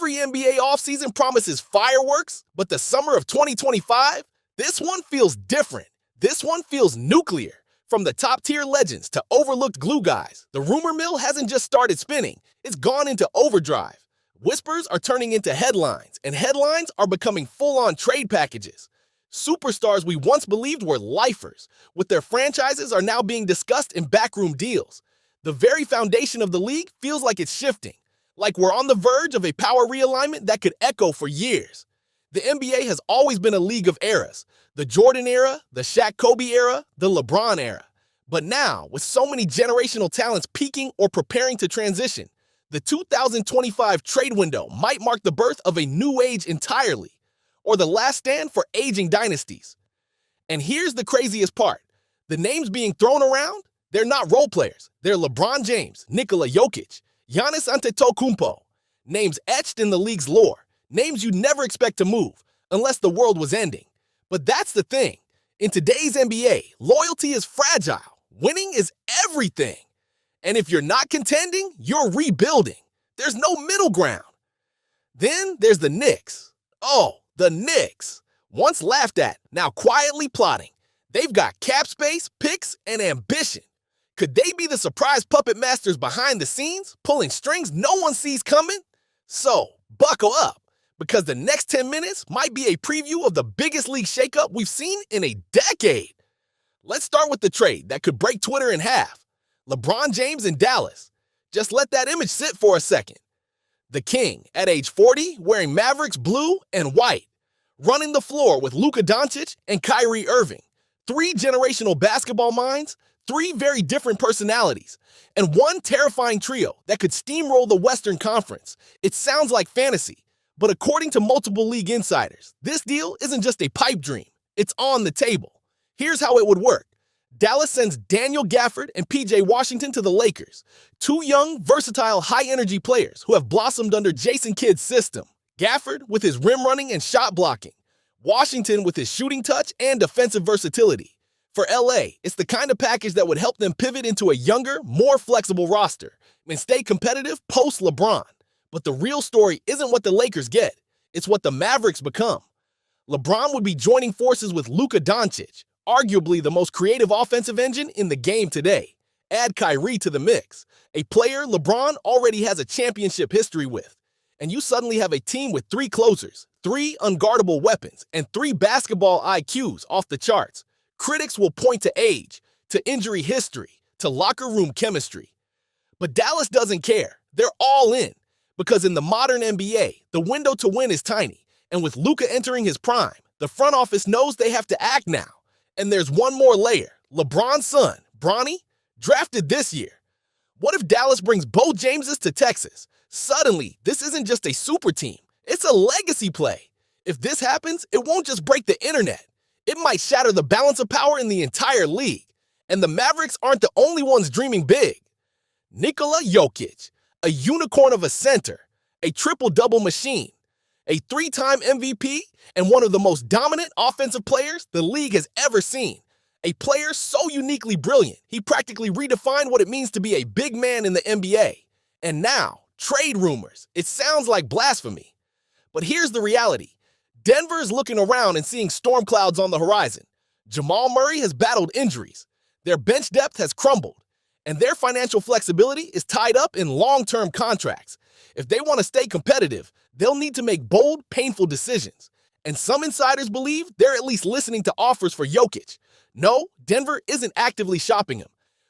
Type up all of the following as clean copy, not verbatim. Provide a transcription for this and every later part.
Every NBA offseason promises fireworks, but the summer of 2025, this one feels different. This one feels nuclear. From the top-tier legends to overlooked glue guys, the rumor mill hasn't just started spinning, it's gone into overdrive. Whispers are turning into headlines, and headlines are becoming full-on trade packages. Superstars we once believed were lifers, with their franchises are now being discussed in backroom deals. The very foundation of the league feels like it's shifting, like we're on the verge of a power realignment that could echo for years. The NBA has always been a league of eras. The Jordan era, the Shaq-Kobe era, the LeBron era. But now, with so many generational talents peaking or preparing to transition, the 2025 trade window might mark the birth of a new age entirely, or the last stand for aging dynasties. And here's the craziest part. The names being thrown around, they're not role players. They're LeBron James, Nikola Jokic, Giannis Antetokounmpo. Names etched in the league's lore. Names you'd never expect to move, unless the world was ending. But that's the thing. In today's NBA, loyalty is fragile. Winning is everything. And if you're not contending, you're rebuilding. There's no middle ground. Then there's the Knicks. Oh, the Knicks. Once laughed at, now quietly plotting. They've got cap space, picks, and ambition. Could they be the surprise puppet masters behind the scenes, pulling strings no one sees coming? So, buckle up, because the next 10 minutes might be a preview of the biggest league shakeup we've seen in a decade. Let's start with the trade that could break Twitter in half. LeBron James in Dallas. Just let that image sit for a second. The King, at age 40, wearing Mavericks blue and white. Running the floor with Luka Doncic and Kyrie Irving. 3 generational basketball minds, 3 very different personalities, and 1 terrifying trio that could steamroll the Western Conference. It sounds like fantasy, but according to multiple league insiders, this deal isn't just a pipe dream. It's on the table. Here's how it would work. Dallas sends Daniel Gafford and PJ Washington to the Lakers, 2 young, versatile, high-energy players who have blossomed under Jason Kidd's system. Gafford with his rim running and shot blocking. Washington with his shooting touch and defensive versatility. For LA, it's the kind of package that would help them pivot into a younger, more flexible roster and stay competitive post-LeBron. But the real story isn't what the Lakers get. It's what the Mavericks become. LeBron would be joining forces with Luka Doncic, arguably the most creative offensive engine in the game today. Add Kyrie to the mix, a player LeBron already has a championship history with. And you suddenly have a team with 3 closers, 3 unguardable weapons, and 3 basketball IQs off the charts. Critics will point to age, to injury history, to locker room chemistry. But Dallas doesn't care. They're all in. Because in the modern NBA, the window to win is tiny. And with Luka entering his prime, the front office knows they have to act now. And there's one more layer. LeBron's son, Bronny, drafted this year. What if Dallas brings both Jameses to Texas? Suddenly, this isn't just a super team. It's a legacy play. If this happens, it won't just break the internet. It might shatter the balance of power in the entire league. And the Mavericks aren't the only ones dreaming big. Nikola Jokic, a unicorn of a center, a triple-double machine, a 3-time MVP, and one of the most dominant offensive players the league has ever seen. A player so uniquely brilliant, he practically redefined what it means to be a big man in the NBA. And now, trade rumors. It sounds like blasphemy. But here's the reality. Denver is looking around and seeing storm clouds on the horizon. Jamal Murray has battled injuries. Their bench depth has crumbled. And their financial flexibility is tied up in long-term contracts. If they want to stay competitive, they'll need to make bold, painful decisions. And some insiders believe they're at least listening to offers for Jokic. No, Denver isn't actively shopping him.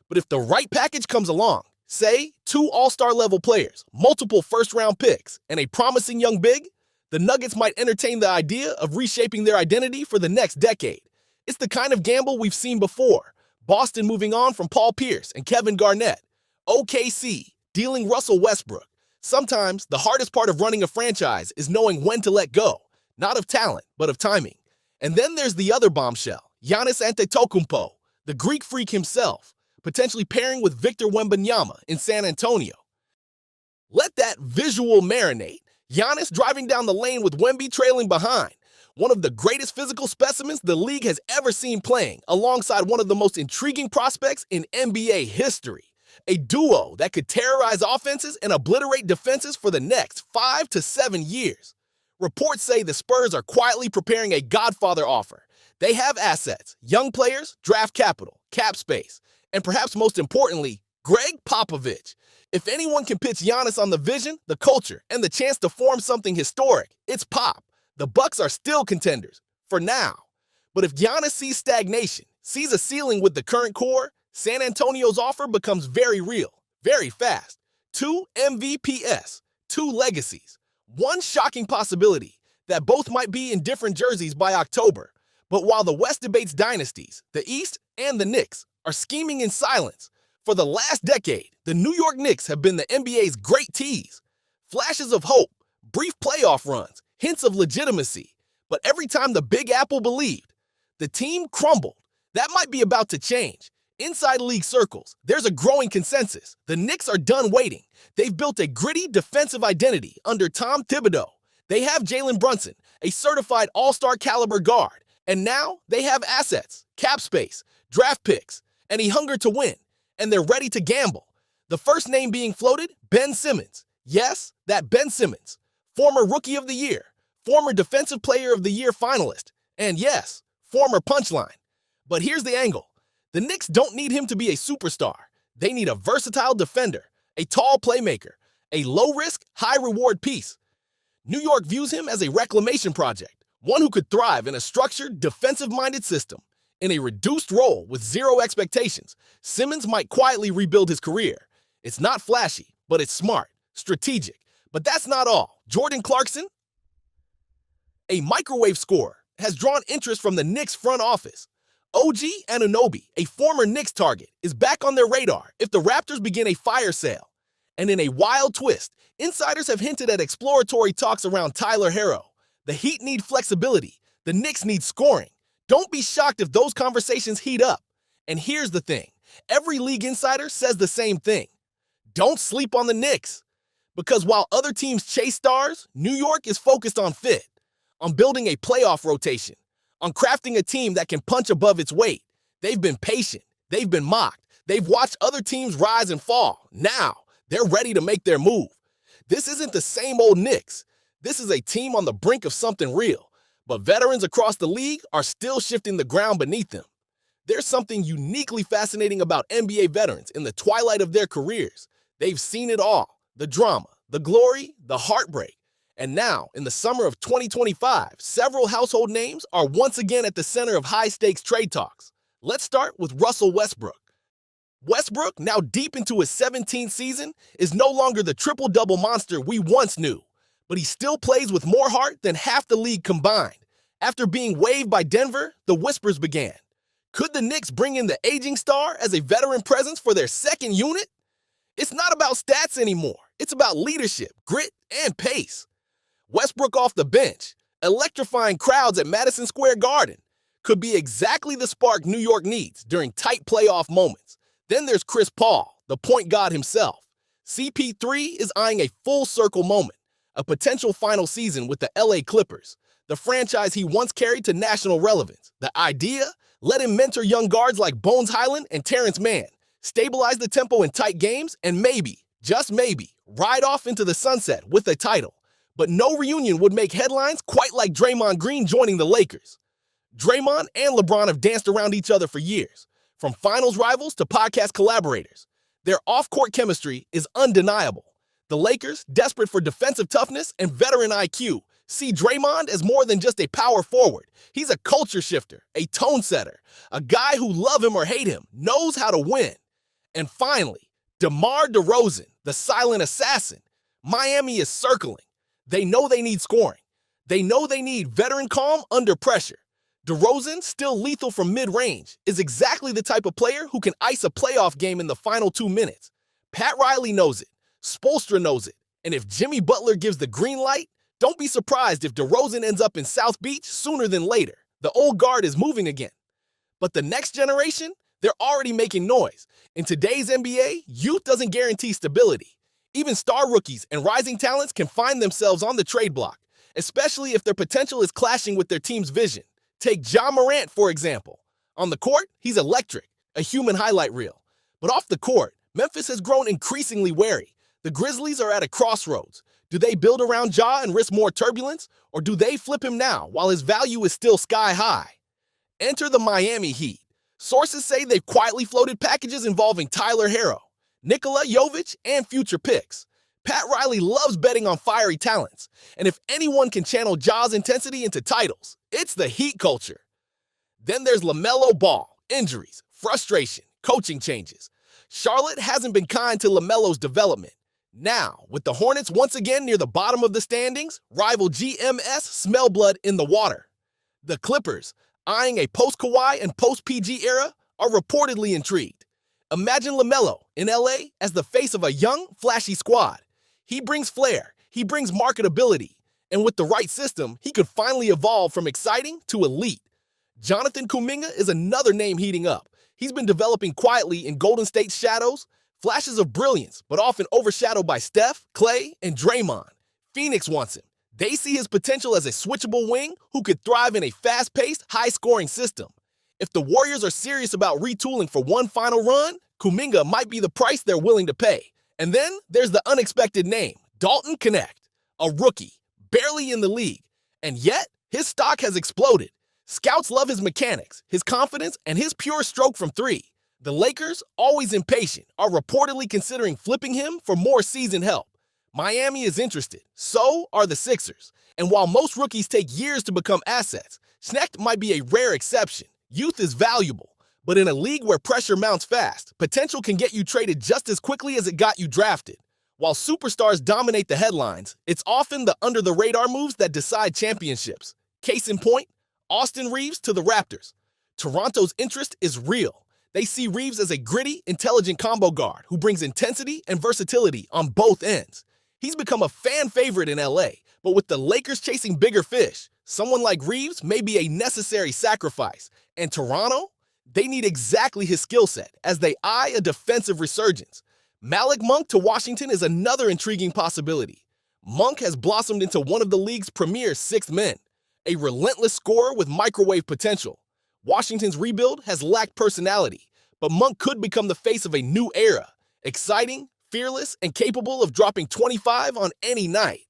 But if the right package comes along, say 2 all-star level players, multiple first-round picks, and a promising young big, the Nuggets might entertain the idea of reshaping their identity for the next decade. It's the kind of gamble we've seen before. Boston moving on from Paul Pierce and Kevin Garnett. OKC dealing Russell Westbrook. Sometimes the hardest part of running a franchise is knowing when to let go, not of talent, but of timing. And then there's the other bombshell, Giannis Antetokounmpo, the Greek freak himself, potentially pairing with Victor Wembanyama in San Antonio. Let that visual marinate. Giannis driving down the lane with Wemby trailing behind. One of the greatest physical specimens the league has ever seen playing, alongside one of the most intriguing prospects in NBA history. a duo that could terrorize offenses and obliterate defenses for the next 5 to 7 years. Reports say the Spurs are quietly preparing a Godfather offer. They have assets, young players, draft capital, cap space, and perhaps most importantly, Greg Popovich. If anyone can pitch Giannis on the vision, the culture, and the chance to form something historic, it's Pop. The Bucks are still contenders, for now. But if Giannis sees stagnation, sees a ceiling with the current core, San Antonio's offer becomes very real, very fast. 2 MVPs, 2 legacies. One shocking possibility that both might be in different jerseys by October. But while the West debates dynasties, the East and the Knicks are scheming in silence. For the last decade, the New York Knicks have been the NBA's great tease. Flashes of hope, brief playoff runs, hints of legitimacy. But every time the Big Apple believed, the team crumbled. That might be about to change. Inside league circles, there's a growing consensus. The Knicks are done waiting. They've built a gritty defensive identity under Tom Thibodeau. They have Jalen Brunson, a certified all-star caliber guard. And now they have assets, cap space, draft picks, and a hunger to win. And they're ready to gamble. The first name being floated, Ben Simmons. Yes, that Ben Simmons. Former Rookie of the Year, former Defensive Player of the Year finalist, and yes, former punchline. But here's the angle. The Knicks don't need him to be a superstar. They need a versatile defender, a tall playmaker, a low-risk, high-reward piece. New York views him as a reclamation project, one who could thrive in a structured, defensive-minded system. In a reduced role with zero expectations, Simmons might quietly rebuild his career. It's not flashy, but it's smart, strategic. But that's not all. Jordan Clarkson, a microwave scorer, has drawn interest from the Knicks front office. OG Anunoby, a former Knicks target, is back on their radar if the Raptors begin a fire sale. And in a wild twist, insiders have hinted at exploratory talks around Tyler Herro. The Heat need flexibility. The Knicks need scoring. Don't be shocked if those conversations heat up. And here's the thing. Every league insider says the same thing. Don't sleep on the Knicks. Because while other teams chase stars, New York is focused on fit, on building a playoff rotation, on crafting a team that can punch above its weight. They've been patient. They've been mocked. They've watched other teams rise and fall. Now, they're ready to make their move. This isn't the same old Knicks. This is a team on the brink of something real. But veterans across the league are still shifting the ground beneath them. There's something uniquely fascinating about NBA veterans in the twilight of their careers. They've seen it all, the drama, the glory, the heartbreak. And now, in the summer of 2025, several household names are once again at the center of high-stakes trade talks. Let's start with Russell Westbrook. Westbrook, now deep into his 17th season, is no longer the triple-double monster we once knew. But he still plays with more heart than half the league combined. After being waived by Denver, the whispers began. Could the Knicks bring in the aging star as a veteran presence for their second unit? It's not about stats anymore. It's about leadership, grit, and pace. Westbrook off the bench, electrifying crowds at Madison Square Garden, could be exactly the spark New York needs during tight playoff moments. Then there's Chris Paul, the point god himself. CP3 is eyeing a full-circle moment. A potential final season with the LA Clippers, the franchise he once carried to national relevance. The idea? Let him mentor young guards like Bones Highland and Terrence Mann, stabilize the tempo in tight games, and maybe, just maybe, ride off into the sunset with a title. But no reunion would make headlines quite like Draymond Green joining the Lakers. Draymond and LeBron have danced around each other for years, from finals rivals to podcast collaborators. Their off-court chemistry is undeniable. The Lakers, desperate for defensive toughness and veteran IQ, see Draymond as more than just a power forward. He's a culture shifter, a tone setter, a guy who, love him or hate him, knows how to win. And finally, DeMar DeRozan, the silent assassin. Miami is circling. They know they need scoring. They know they need veteran calm under pressure. DeRozan, still lethal from mid-range, is exactly the type of player who can ice a playoff game in the final 2 minutes. Pat Riley knows it. Spoelstra knows it. And if Jimmy Butler gives the green light, don't be surprised if DeRozan ends up in South Beach sooner than later. The old guard is moving again. But the next generation, they're already making noise. In today's NBA, youth doesn't guarantee stability. Even star rookies and rising talents can find themselves on the trade block, especially if their potential is clashing with their team's vision. Take Ja Morant, for example. On the court, he's electric, a human highlight reel. But off the court, Memphis has grown increasingly wary. The Grizzlies are at a crossroads. Do they build around Ja and risk more turbulence, or do they flip him now while his value is still sky high? Enter the Miami Heat. Sources say they've quietly floated packages involving Tyler Herro, Nikola Jokic, and future picks. Pat Riley loves betting on fiery talents, and if anyone can channel Ja's intensity into titles, it's the Heat culture. Then there's LaMelo Ball, injuries, frustration, coaching changes. Charlotte hasn't been kind to LaMelo's development. Now, with the Hornets once again near the bottom of the standings, rival GMS smell blood in the water. The Clippers, eyeing a post-Kawhi and post-PG era, are reportedly intrigued. Imagine LaMelo in LA as the face of a young, flashy squad. He brings flair, he brings marketability, and with the right system, he could finally evolve from exciting to elite. Jonathan Kuminga is another name heating up. He's been developing quietly in Golden State's shadows, flashes of brilliance, but often overshadowed by Steph, Klay, and Draymond. Phoenix wants him. They see his potential as a switchable wing who could thrive in a fast-paced, high-scoring system. If the Warriors are serious about retooling for one final run, Kuminga might be the price they're willing to pay. And then there's the unexpected name, Dalton Connect, a rookie, barely in the league. And yet, his stock has exploded. Scouts love his mechanics, his confidence, and his pure stroke from three. The Lakers, always impatient, are reportedly considering flipping him for more seasoned help. Miami is interested, so are the Sixers. And while most rookies take years to become assets, Schnecht might be a rare exception. Youth is valuable, but in a league where pressure mounts fast, potential can get you traded just as quickly as it got you drafted. While superstars dominate the headlines, it's often the under-the-radar moves that decide championships. Case in point, Austin Reeves to the Raptors. Toronto's interest is real. They see Reeves as a gritty, intelligent combo guard who brings intensity and versatility on both ends. He's become a fan favorite in LA, but with the Lakers chasing bigger fish, someone like Reeves may be a necessary sacrifice. And Toronto? They need exactly his skill set as they eye a defensive resurgence. Malik Monk to Washington is another intriguing possibility. Monk has blossomed into one of the league's premier sixth men, a relentless scorer with microwave potential. Washington's rebuild has lacked personality, but Monk could become the face of a new era, exciting, fearless, and capable of dropping 25 on any night.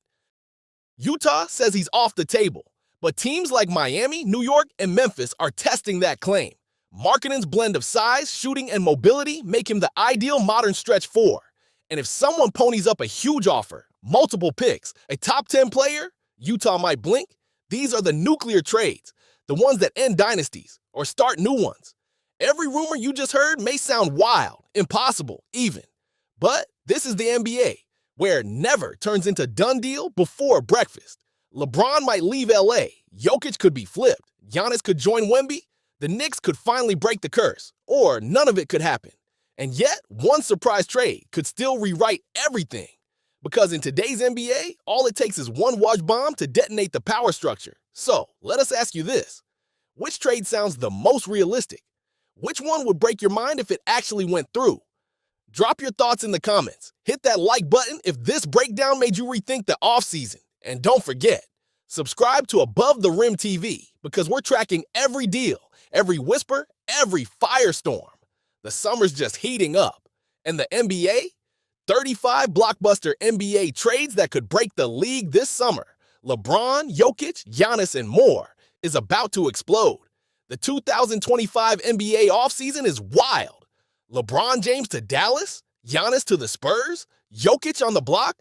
Utah says he's off the table, but teams like Miami, New York, and Memphis are testing that claim. Markkanen's blend of size, shooting, and mobility make him the ideal modern stretch four. And if someone ponies up a huge offer, multiple picks, a top 10 player, Utah might blink. These are the nuclear trades, the ones that end dynasties or start new ones. Every rumor you just heard may sound wild, impossible, even. But this is the NBA, where never turns into done deal before breakfast. LeBron might leave LA, Jokic could be flipped, Giannis could join Wemby, the Knicks could finally break the curse, or none of it could happen. And yet, one surprise trade could still rewrite everything. Because in today's NBA, all it takes is one watch bomb to detonate the power structure. So, let us ask you this. Which trade sounds the most realistic? Which one would break your mind if it actually went through? Drop your thoughts in the comments. Hit that like button if this breakdown made you rethink the offseason. And don't forget, subscribe to Above the Rim TV because we're tracking every deal, every whisper, every firestorm. The summer's just heating up. And the NBA? 35 blockbuster NBA trades that could break the league this summer. LeBron, Jokic, Giannis, and more is about to explode. The 2025 NBA offseason is wild. LeBron James to Dallas, Giannis to the Spurs, Jokic on the block.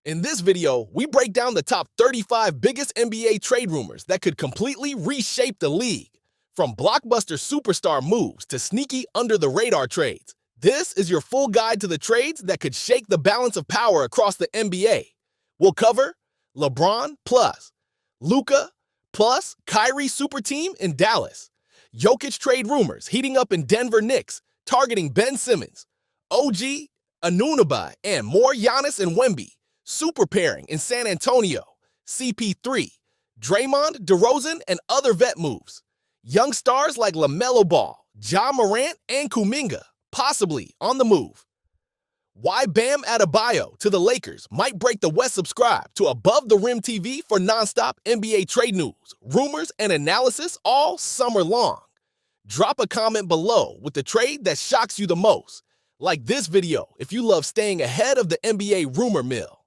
In this video, we break down the top 35 biggest NBA trade rumors that could completely reshape the league. From blockbuster superstar moves to sneaky under-the-radar trades, this is your full guide to the trades that could shake the balance of power across the NBA. We'll cover LeBron plus Luka plus Kyrie super team in Dallas, Jokic trade rumors heating up in Denver Knicks, targeting Ben Simmons, OG, Anunoby, and more Giannis and Wemby, super pairing in San Antonio, CP3, Draymond, DeRozan, and other vet moves, young stars like LaMelo Ball, Ja Morant, and Kuminga, possibly on the move. Why Bam Adebayo to the Lakers might break the West. Subscribe to Above the Rim TV for nonstop NBA trade news, rumors, and analysis all summer long. Drop a comment below with the trade that shocks you the most. Like this video if you love staying ahead of the NBA rumor mill.